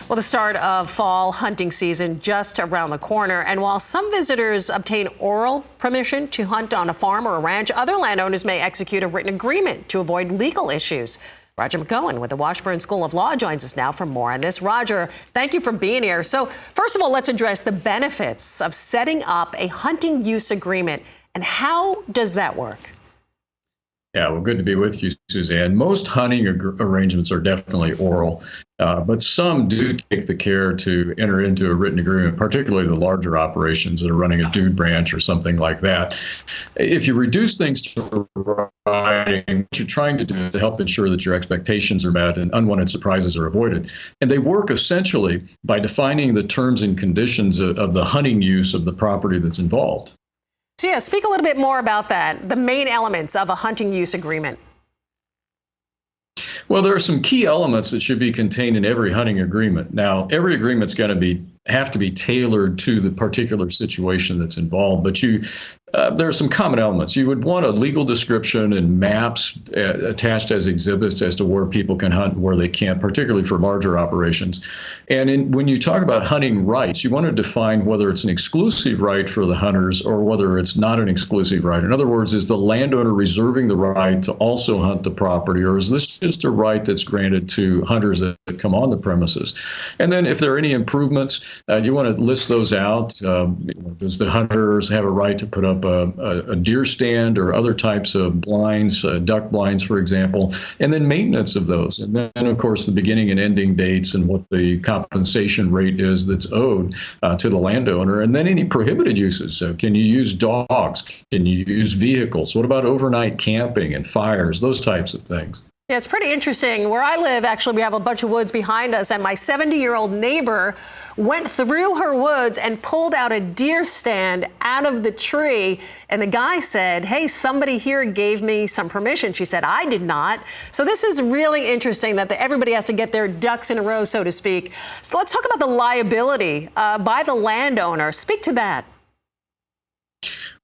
Well, the start of fall hunting season just around the corner. And while some visitors obtain oral permission to hunt on a farm or a ranch, other landowners may execute a written agreement to avoid legal issues. Roger McEowen with the Washburn School of Law joins us now for more on this. Roger, thank you for being here. So first of all, let's address the benefits of setting up a hunting use agreement. And how does that work? Yeah, well, good to be with you, Suzanne. Most hunting arrangements are definitely oral, but some do take the care to enter into a written agreement, particularly the larger operations that are running a dude ranch or something like that. If you reduce things to writing, what you're trying to do is to help ensure that your expectations are met and unwanted surprises are avoided. And they work essentially by defining the terms and conditions of the hunting use of the property that's involved. So yeah, speak a little bit more about that, the main elements of a hunting use agreement. Well, there are some key elements that should be contained in every hunting agreement. Now, every agreement's going to have to be tailored to the particular situation that's involved, but there are some common elements. You would want a legal description and maps attached as exhibits as to where people can hunt and where they can't, particularly for larger operations. And when you talk about hunting rights, you want to define whether it's an exclusive right for the hunters or whether it's not an exclusive right. In other words, is the landowner reserving the right to also hunt the property, or is this just a right that's granted to hunters that come on the premises? And then if there are any improvements, you want to list those out. Does the hunters have a right to put up a deer stand or other types of blinds, duck blinds, for example, and then maintenance of those. And then, of course, the beginning and ending dates and what the compensation rate is that's owed to the landowner. And then any prohibited uses. So can you use dogs? Can you use vehicles? What about overnight camping and fires? Those types of things. Yeah, it's pretty interesting. Where I live, actually, we have a bunch of woods behind us, and my 70-year-old neighbor went through her woods and pulled out a deer stand out of the tree. And the guy said, hey, somebody here gave me some permission. She said, I did not. So this is really interesting that everybody has to get their ducks in a row, so to speak. So let's talk about the liability by the landowner. Speak to that.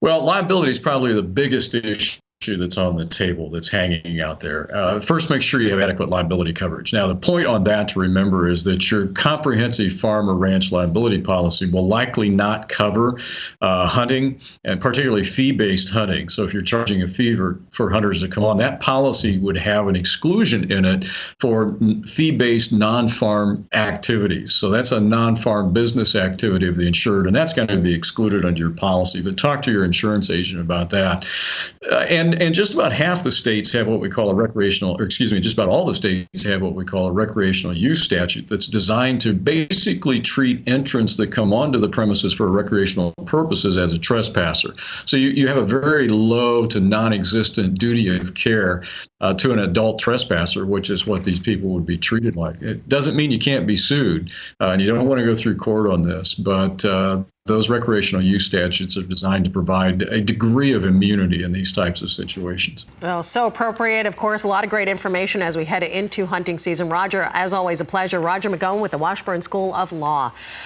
Well, liability is probably the biggest issue that's on the table, that's hanging out there. First, make sure you have adequate liability coverage. Now, the point on that to remember is that your comprehensive farm or ranch liability policy will likely not cover hunting, and particularly fee-based hunting. So if you're charging a fee for hunters to come on, that policy would have an exclusion in it for fee-based non-farm activities. So that's a non-farm business activity of the insured, and that's going to be excluded under your policy. But talk to your insurance agent about that. And just about half the states have what we call a recreational, or excuse me, just about all the states have what we call a recreational use statute that's designed to basically treat entrants that come onto the premises for recreational purposes as a trespasser. So you have a very low to non-existent duty of care to an adult trespasser, which is what these people would be treated like. It doesn't mean you can't be sued, and you don't want to go through court on this, but those recreational use statutes are designed to provide a degree of immunity in these types of situations. Well, so appropriate. Of course, a lot of great information as we head into hunting season. Roger, as always, a pleasure. Roger McEowen with the Washburn School of Law.